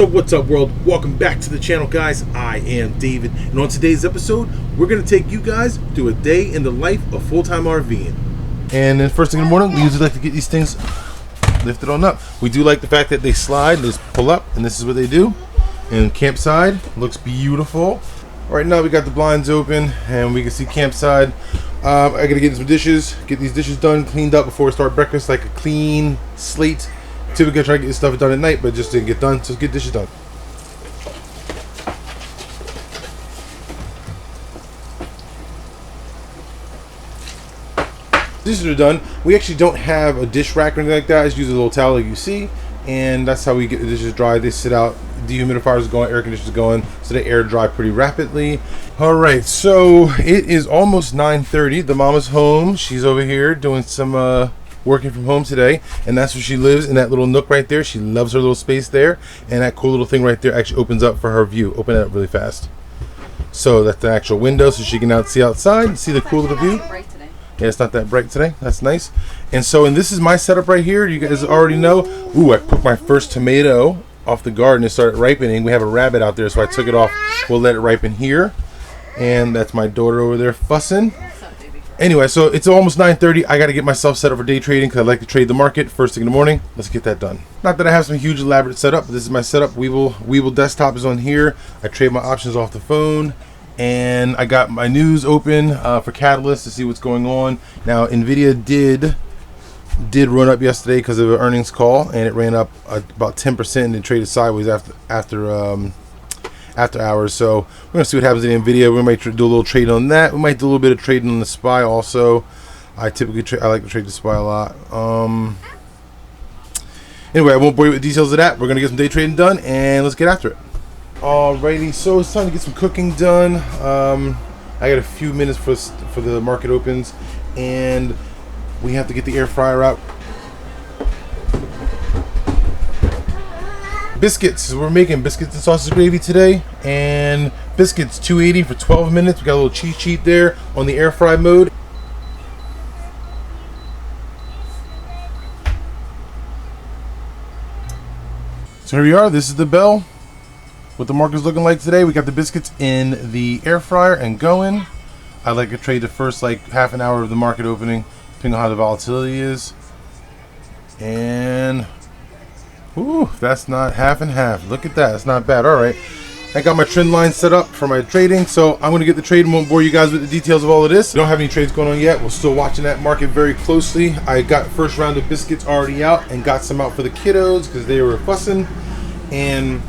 What's up, world? Welcome back to the channel, guys. I am David, and on today's episode we're going to take you guys through a day in the life of full-time RVing. And then first thing in the morning, we usually like to get these things lifted on up. We do like the fact that they slide, they just pull up, and this is what they do. And campsite looks beautiful. Right now we got the blinds open and we can see campsite. I gotta get some dishes, get these dishes done, cleaned up before we start breakfast, like a clean slate. Typically I try to get this stuff done at night, but just didn't get done, so get dishes done. Dishes are done. We actually don't have a dish rack or anything like that. I just use a little towel like you see, and that's how we get the dishes dry. They sit out, dehumidifiers going, air conditioners going, so they air dry pretty rapidly. Alright, so it is almost 9:30. The mama's home. She's over here doing some working from home today, and that's where she lives, in that little nook right there. She loves her little space there, and that cool little thing right there actually opens up for her view. Open it up really fast. So that's the actual window, so she can see outside and see the cool little view. Yeah, it's not that bright today. That's nice. And so, and this is my setup right here. You guys already know. Ooh, I put my first tomato off the garden. It started ripening. We have a rabbit out there, so I took it off. We'll let it ripen here. And that's my daughter over there fussing. Anyway, so it's almost 9:30. I got to get myself set up for day trading because I like to trade the market first thing in the morning. Let's get that done. Not that I have some huge elaborate setup, but this is my setup. Weeble desktop is on here. I trade my options off the phone. And I got my news open for Catalyst to see what's going on. Now, Nvidia did run up yesterday because of an earnings call, and it ran up about 10% and traded sideways after hours. So we're gonna see what happens in Nvidia. We might do a little trade on that. We might do a little bit of trading on the SPY also. I like to trade the SPY a lot. Anyway, I won't bore you with the details of that. We're gonna get some day trading done, and let's get after it. Alrighty, so it's time to get some cooking done. I got a few minutes for the market opens, and we have to get the air fryer out. Biscuits. We're making biscuits and sausage gravy today, and biscuits $2.80 for 12 minutes. We got a little cheat sheet there on the air fry mode. So here we are. This is the bell. What the market's looking like today. We got the biscuits in the air fryer and going. I like to trade the first like half an hour of the market opening, depending on how the volatility is. And ooh, that's not half and half. Look at that. It's not bad. All right. I got my trend line set up for my trading, so I'm going to get the trade and won't bore you guys with the details of all of this. We don't have any trades going on yet. We're still watching that market very closely. I got first round of biscuits already out and got some out for the kiddos because they were fussing. And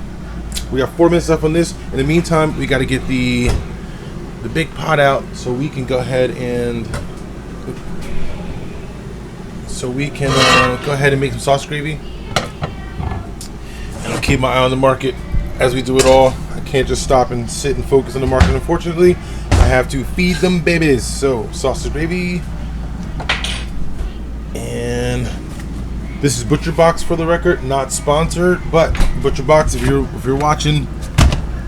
we got 4 minutes left on this. In the meantime, we got to get the big pot out so we can go ahead and go ahead and make some sauce gravy. And I'll keep my eye on the market as we do it all. I can't just stop and sit and focus on the market. Unfortunately, I have to feed them babies. So sausage gravy, and this is Butcher Box for the record, not sponsored, but Butcher Box, if you're watching,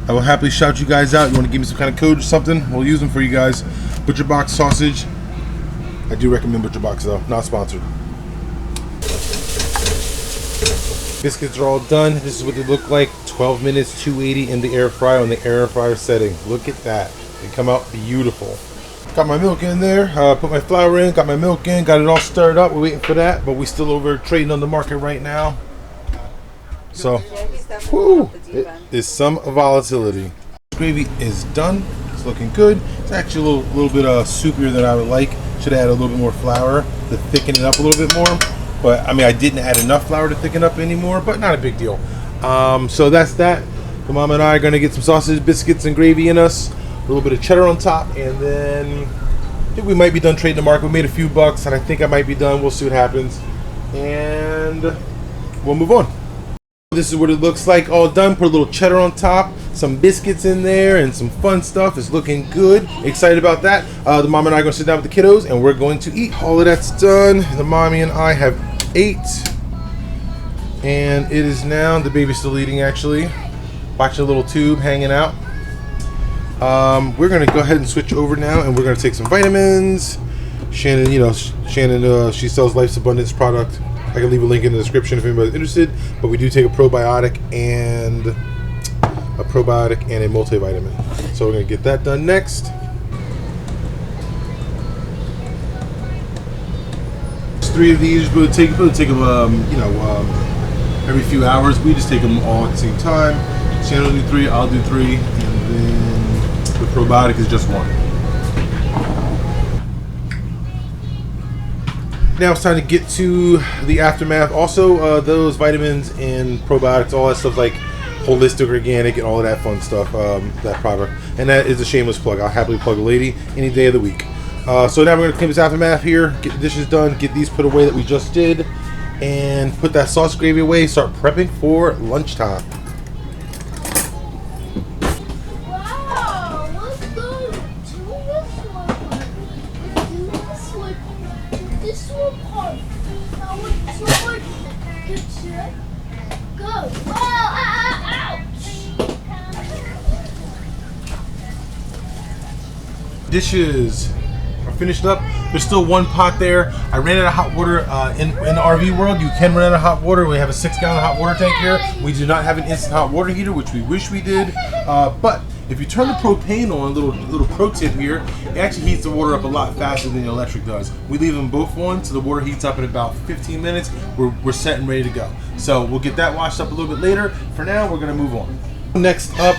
I will happily shout you guys out. You want to give me some kind of code or something, we'll use them for you guys. Butcher Box sausage. I do recommend Butcher Box though, not sponsored. Biscuits are all done. This is what they look like. 12 minutes, 280 in the air fryer on the air fryer setting. Look at that. They come out beautiful. Got my milk in there, put my flour in, got my milk in, got it all stirred up. We're waiting for that, but we still over trading on the market right now. So, whoo, it is some volatility. Gravy is done. It's looking good. It's actually a little bit soupier than I would like. Should have added a little bit more flour to thicken it up a little bit more. But I mean, I didn't add enough flour to thicken up anymore, but not a big deal. So that's that. The mom and I are gonna get some sausage, biscuits, and gravy in us. A little bit of cheddar on top, and then I think we might be done trading the market. We made a few bucks, and I think I might be done. We'll see what happens, and we'll move on. This is what it looks like, all done. Put a little cheddar on top, some biscuits in there, and some fun stuff. It's looking good. Excited about that. The mom and I are gonna sit down with the kiddos, and we're going to eat. All of that's done. The mommy and I have ate, and it is now, the baby's still eating actually. Watch a little tube hanging out. We're gonna go ahead and switch over now, and we're gonna take some vitamins. Shannon, she sells Life's Abundance product. I can leave a link in the description if anybody's interested. But we do take a probiotic and a multivitamin. So we're gonna get that done next. Three of these really take them, every few hours. We just take them all at the same time. Shannon will do 3, I'll do 3, and then the probiotic is just 1. Now it's time to get to the aftermath. Also, those vitamins and probiotics, all that stuff like holistic, organic, and all of that fun stuff, that product. And that is a shameless plug. I'll happily plug a lady any day of the week. So now we're going to clean this aftermath here, get the dishes done, get these put away that we just did, and put that sauce gravy away, start prepping for lunchtime. Wow, let's go to this one part. Now what's your kitchen? Go. Ouch! Dishes are finished up. There's still one pot there. I ran out of hot water in the RV world. You can run out of hot water. We have a 6-gallon hot water tank here. We do not have an instant hot water heater, which we wish we did. But if you turn the propane on, little pro tip here, it actually heats the water up a lot faster than the electric does. We leave them both on, so the water heats up in about 15 minutes. We're set and ready to go. So we'll get that washed up a little bit later. For now, we're gonna move on. Next up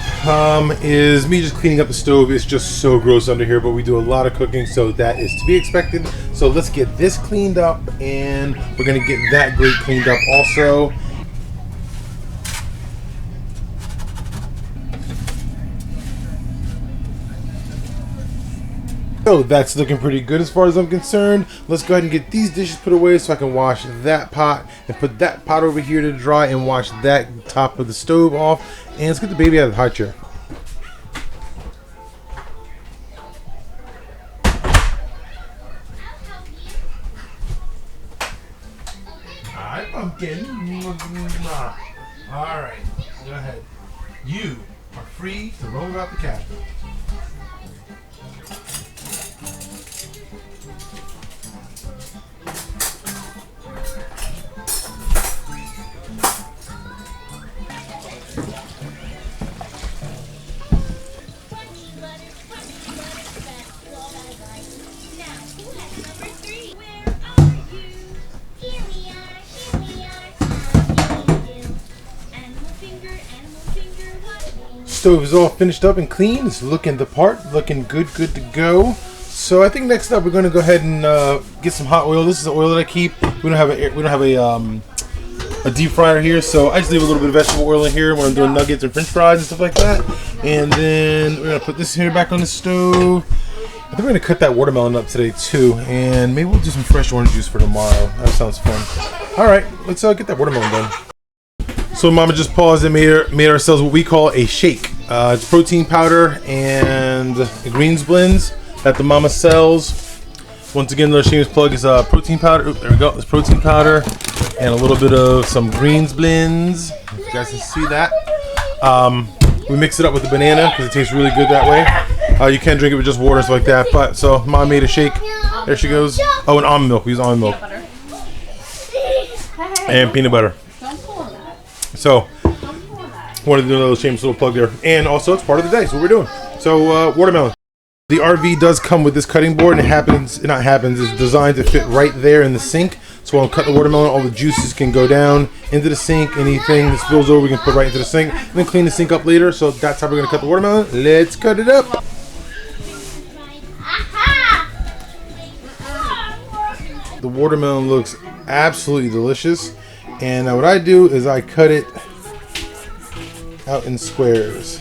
is me just cleaning up the stove. It's just so gross under here, but we do a lot of cooking, so that is to be expected. So let's get this cleaned up, and we're gonna get that grate cleaned up also. So that's looking pretty good as far as I'm concerned. Let's go ahead and get these dishes put away so I can wash that pot and put that pot over here to dry and wash that top of the stove off. And let's get the baby out of the high chair. Hi, pumpkin. All right, go ahead. You are free to roam about the cabin. Stove is all finished up and clean. It's looking the part, looking good to go. So I think next up we're going to go ahead and get some hot oil. This is the oil that I keep. We don't have a deep fryer here, so I just leave a little bit of vegetable oil in here when I'm doing nuggets and French fries and stuff like that. And then we're gonna put this here back on the stove. I think we're gonna cut that watermelon up today too, and maybe we'll do some fresh orange juice for tomorrow. That sounds fun. All right, let's get that watermelon done. So Mama just paused and made ourselves what we call a shake. It's protein powder and the greens blends that the Mama sells. Once again, the shameless plug is protein powder. Oop, there we go. It's protein powder and a little bit of some greens blends. If you guys can see that. We mix it up with the banana because it tastes really good that way. You can drink it with just water and stuff like that. But so Mom made a shake. There she goes. Oh, and almond milk. We use almond milk and peanut butter. So wanted to do a little shameless little plug there. And also it's part of the day, so what we're doing. So watermelon. The RV does come with this cutting board, and it's designed to fit right there in the sink. So when I cut the watermelon, all the juices can go down into the sink. Anything that spills over, we can put right into the sink, and then clean the sink up later. So that's how we're gonna cut the watermelon. Let's cut it up. The watermelon looks absolutely delicious, and what I do is I cut it out in squares.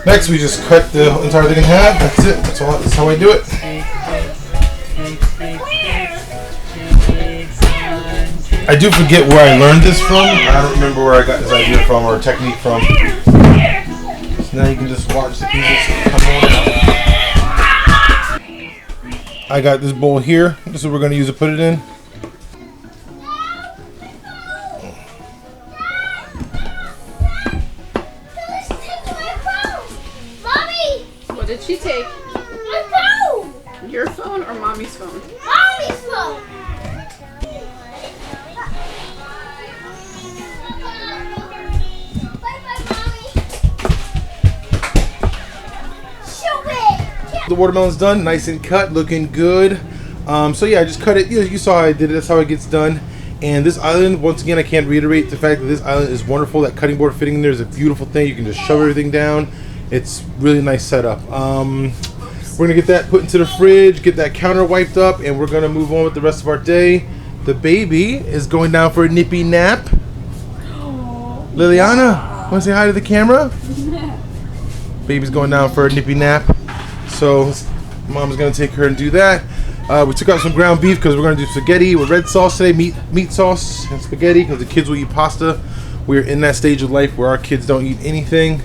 Next, we just cut the entire thing in half. That's it. That's how I do it. I do forget where I learned this from. I don't remember where I got this idea from or technique from. So now you can just watch the pieces come on. I got this bowl here. This is what we're going to use to put it in. Your phone or mommy's phone? Mommy's phone. Bye bye, mommy. Show it. The watermelon's done, nice and cut, looking good. So yeah, I just cut it. You saw how I did it. That's how it gets done. And this island, once again, I can't reiterate the fact that this island is wonderful. That cutting board fitting in there is a beautiful thing. You can just shove everything down. It's really nice setup. We're gonna get that put into the fridge, get that counter wiped up, and we're gonna move on with the rest of our day. The baby is going down for a nippy nap. Liliana, wanna say hi to the camera? Baby's going down for a nippy nap. So mom's gonna take her and do that. We took out some ground beef because we're gonna do spaghetti with red sauce today, meat sauce and spaghetti, because the kids will eat pasta. We're in that stage of life where our kids don't eat anything,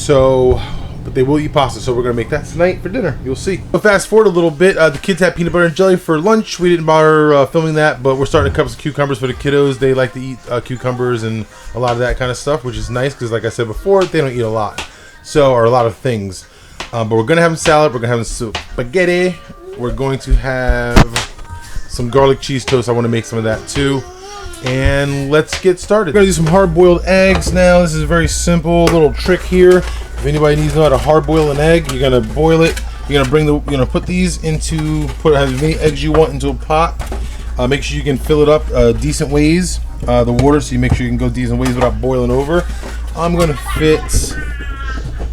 but they will eat pasta, so we're gonna make that tonight for dinner. You'll see. So fast forward a little bit. The kids had peanut butter and jelly for lunch. We didn't bother filming that, but we're starting to cut some cucumbers for the kiddos. They like to eat cucumbers and a lot of that kind of stuff, which is nice because, like I said before, they don't eat a lot, or a lot of things. But we're gonna have some salad. We're gonna have some spaghetti. We're going to have some garlic cheese toast. I want to make some of that too. And let's get started. We're gonna do some hard-boiled eggs now. This is a very simple little trick here. If anybody needs to know how to hard-boil an egg, you're gonna boil it. You're gonna put these into as many eggs you want into a pot. Make sure you can fill it up decent ways. The water, so you make sure you can go decent ways without boiling over.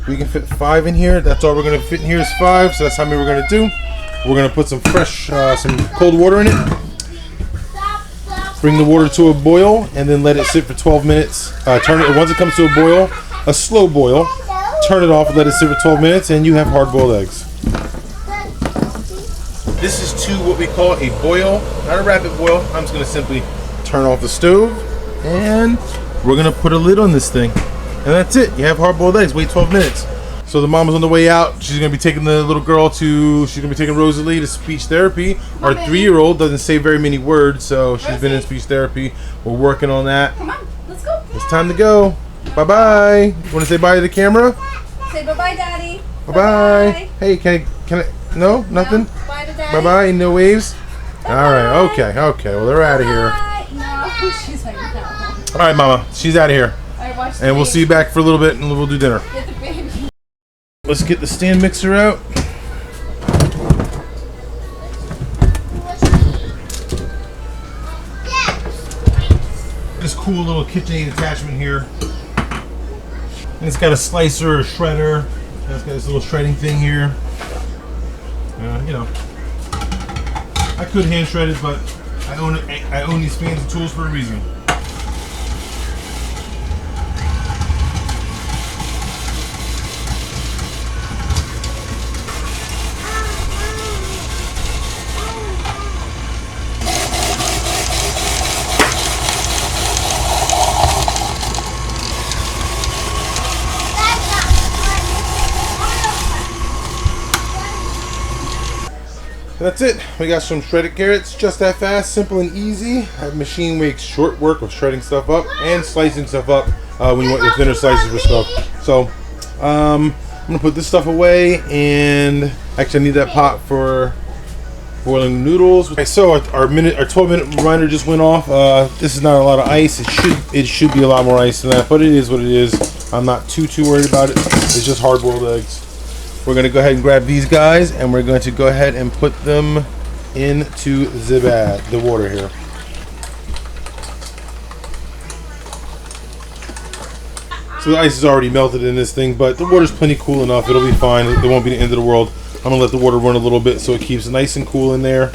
We can fit 5 in here. That's all we're gonna fit in here is 5. So that's how many we're gonna do. We're gonna put some some cold water in it. Bring the water to a boil and then let it sit for 12 minutes. Turn it once it comes to a boil, a slow boil. Turn it off and let it sit for 12 minutes, and you have hard-boiled eggs. This is to what we call a boil, not a rapid boil. I'm just gonna simply turn off the stove, and we're gonna put a lid on this thing, and that's it. You have hard-boiled eggs. Wait 12 minutes. So the mom is on the way out. She's gonna be taking the little girl she's gonna be taking Rosalie to speech therapy. Our 3-year-old doesn't say very many words, so she's been in speech therapy. We're working on that. Come on, let's go. It's time to go. Bye-bye. You wanna say bye to the camera? Say bye-bye, Daddy. Bye-bye. Hey, can I, no? Nothing? No. Bye to Daddy. Bye-bye, no waves? All right, okay. Well, they're out of here. No, she's like, no. All right, Mama, she's out of here. And we'll see you back for a little bit, and we'll do dinner. Get the baby. Let's get the stand mixer out. This cool little KitchenAid attachment here. And it's got a slicer, a shredder. And it's got this little shredding thing here. I could hand shred it, but I own these fancy tools for a reason. That's it. We got some shredded carrots, just that fast, simple and easy. That machine makes short work of shredding stuff up and slicing stuff up when you want your thinner slices for stuff. So I'm gonna put this stuff away, and actually I need that pot for boiling noodles. Okay, so our 12-minute reminder just went off. This is not a lot of ice. It should be a lot more ice than that, but it is what it is. I'm not too worried about it. It's just hard-boiled eggs. We're going to go ahead and grab these guys, and we're going to go ahead and put them into the water here. So the ice is already melted in this thing, but the water's plenty cool enough. It'll be fine. It won't be the end of the world. I'm going to let the water run a little bit so it keeps nice and cool in there.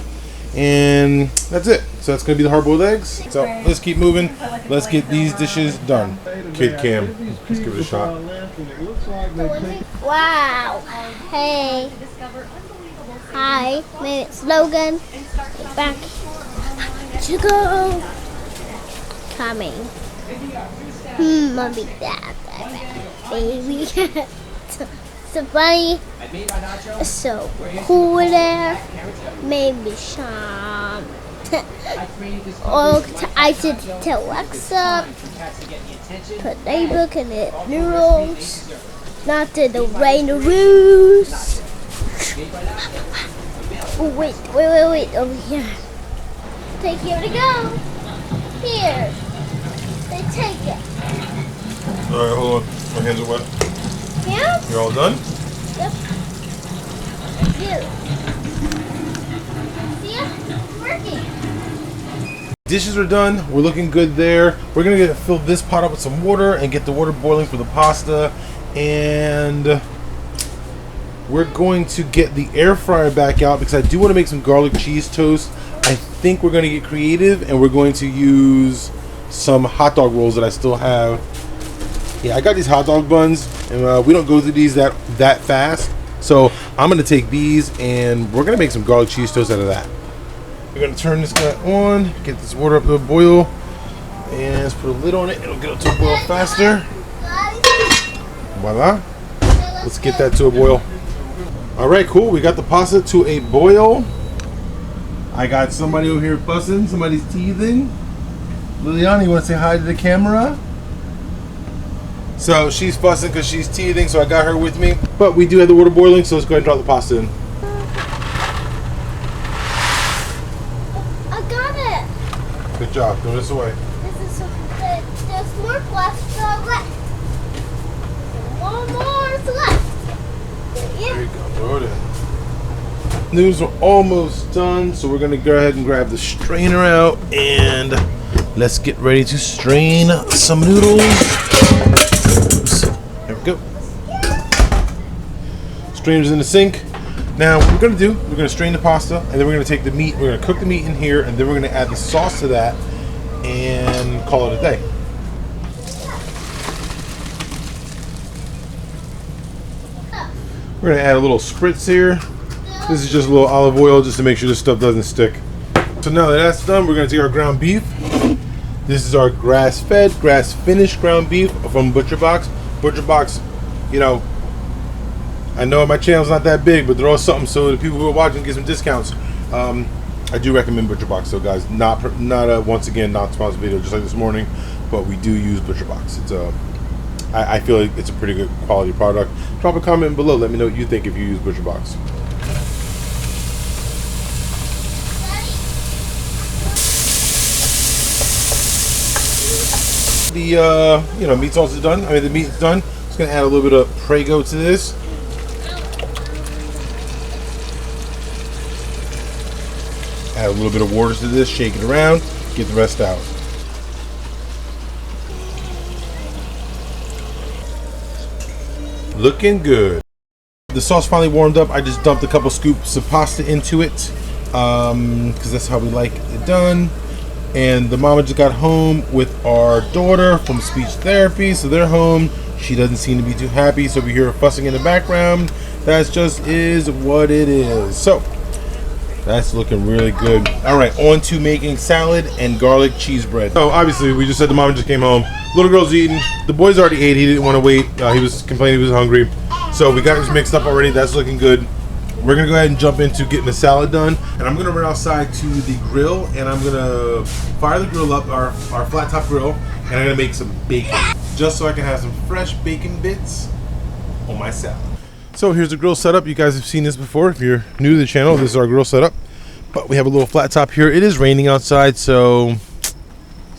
And that's it. So that's going to be the hard-boiled eggs. So let's keep moving. Let's get these dishes done. Kid Cam, let's give it a shot. Wow. Hey. Hi. My name's Logan. Back to go. Coming. Mommy, dad, baby. So funny. So cool there. Maybe some. I should tell Alexa. Put neighbor in the noodles. Not to the rain rules. Oh, wait. Over here. Take here to go. Here. They take it. Alright, hold on. My hands are wet. Yeah? You're all done? Yep. See ya? It's working. Dishes are done. We're looking good there. We're gonna fill this pot up with some water and get the water boiling for the pasta. And we're going to get the air fryer back out because I do want to make some garlic cheese toast. I think we're going to get creative and we're going to use some hot dog rolls that I still have. Yeah, I got these hot dog buns, and we don't go through these that fast. So I'm going to take these and we're going to make some garlic cheese toast out of that. We're going to turn this guy on, get this water up to a boil, and let's put a lid on it. It'll get up to a boil faster. Voila. Let's get that to a boil. All right, cool. We got the pasta to a boil. I got somebody over here fussing. Somebody's teething. Liliana, you want to say hi to the camera? So she's fussing because she's teething, so I got her with me. But we do have the water boiling, so let's go ahead and drop the pasta in. I got it. Good job. Throw this away. This is so good. There's more pasta left. One more is left. There you go. Throw it in. Noodles are almost done, so we're going to go ahead and grab the strainer out and let's get ready to strain some noodles. Oops. There we go. Strainer's in the sink. Now what we're going to do, we're going to strain the pasta and then we're going to take the meat, we're going to cook the meat in here, and then we're going to add the sauce to that and call it a day. We're going to add a little spritz here. This is just a little olive oil just to make sure this stuff doesn't stick. So now that that's done, we're going to take our ground beef. This is our grass-fed, grass-finished ground beef from ButcherBox. ButcherBox, you know, I know my channel's not that big, but they're all something so the people who are watching get some discounts. I do recommend ButcherBox, so guys, not once again, not sponsored video just like this morning, but we do use ButcherBox. It's I feel like it's a pretty good quality product. Drop a comment below. Let me know what you think if you use ButcherBox. The meat sauce is done. I mean, the meat's done. Just gonna add a little bit of Prego to this. Add a little bit of water to this. Shake it around. Get the rest out. Looking good. The sauce finally warmed up. I just dumped a couple scoops of pasta into it because that's how we like it done. And the mama just got home with our daughter from speech therapy, so they're home. She doesn't seem to be too happy, so we hear her fussing in the background. That just is what it is. So that's looking really good. All right, on to making salad and garlic cheese bread. So obviously we just said the mama just came home. Little girl's eating. The boys already ate. He didn't want to wait. He was complaining he was hungry. So we got this mixed up already. That's looking good. We're gonna go ahead and jump into getting the salad done, and I'm gonna run outside to the grill, and I'm gonna fire the grill up, our flat top grill, and I'm gonna make some bacon, just so I can have some fresh bacon bits on my salad. So here's the grill setup. You guys have seen this before. If you're new to the channel, this is our grill setup. But we have a little flat top here. It is raining outside, so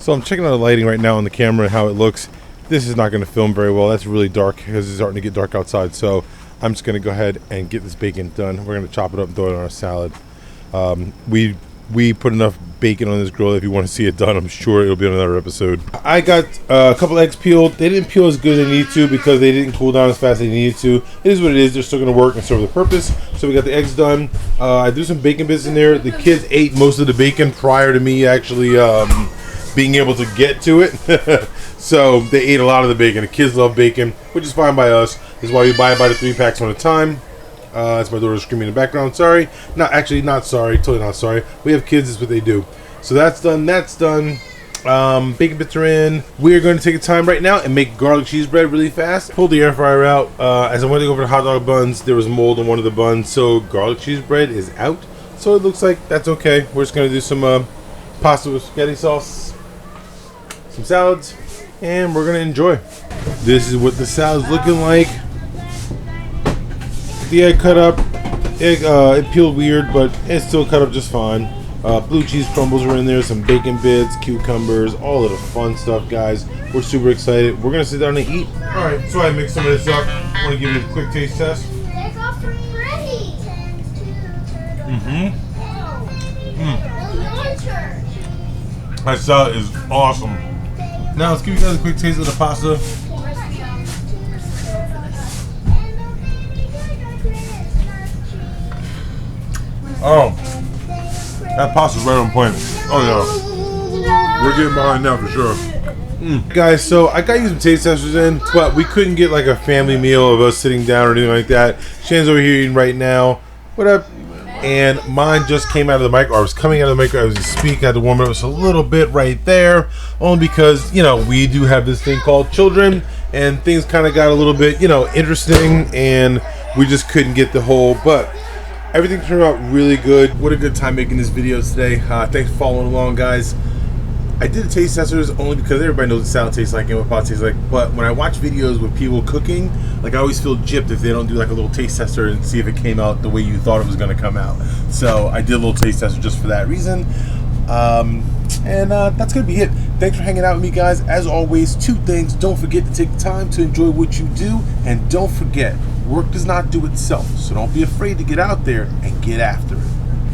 I'm checking out the lighting right now on the camera and how it looks. This is not gonna film very well. That's really dark because it's starting to get dark outside. So I'm just gonna go ahead and get this bacon done. We're gonna chop it up and throw it on our salad. We put enough bacon on this grill. If you want to see it done, I'm sure it'll be on another episode. I got a couple eggs peeled. They didn't peel as good as they need to because they didn't cool down as fast as they needed to. It is what it is. They're still gonna work and serve the purpose. So we got the eggs done. I threw some bacon bits in there. The kids ate most of the bacon prior to me actually being able to get to it. So they ate a lot of the bacon. The kids love bacon, which is fine by us. This is why we buy about 3 packs at a time. That's my daughter screaming in the background. Sorry. Not sorry. Totally not sorry. We have kids. That's what they do. So that's done. That's done. Bacon bits are in. We're going to take a time right now and make garlic cheese bread really fast. Pull the air fryer out. As I went to go over the hot dog buns, there was mold on one of the buns. So garlic cheese bread is out. So it looks like that's okay. We're just going to do some pasta with spaghetti sauce, some salads, and we're going to enjoy. This is what the salad's looking like. The egg cut up, It peeled weird, but it still cut up just fine. Blue cheese crumbles were in there, some bacon bits, cucumbers, all of the fun stuff, guys. We're super excited. We're gonna sit down and eat. All right, so I mixed some of this up. I want to give you a quick taste test. That salad is awesome. Now let's give you guys a quick taste of the pasta. Oh, that pasta's right on point. Oh yeah, we're getting behind now for sure. Guys, so I got you some taste testers in, but we couldn't get like a family meal of us sitting down or anything like that. Shannon's over here eating right now. What up? And mine just came out of the microwave. I was coming out of the microwave as we speak. I had to warm it up just a little bit right there, only because, you know, we do have this thing called children, and things kind of got a little bit, you know, interesting, and we just couldn't get the whole. But everything turned out really good. What a good time making this video today. Thanks for following along, guys. I did the taste testers only because everybody knows what salad tastes like and what pasta tastes like. But when I watch videos with people cooking, like I always feel gypped if they don't do like a little taste tester and see if it came out the way you thought it was going to come out. So I did a little taste tester just for that reason. And that's going to be it. Thanks for hanging out with me, guys. As always, 2 things. Don't forget to take the time to enjoy what you do. And don't forget, work does not do itself. So don't be afraid to get out there and get after it.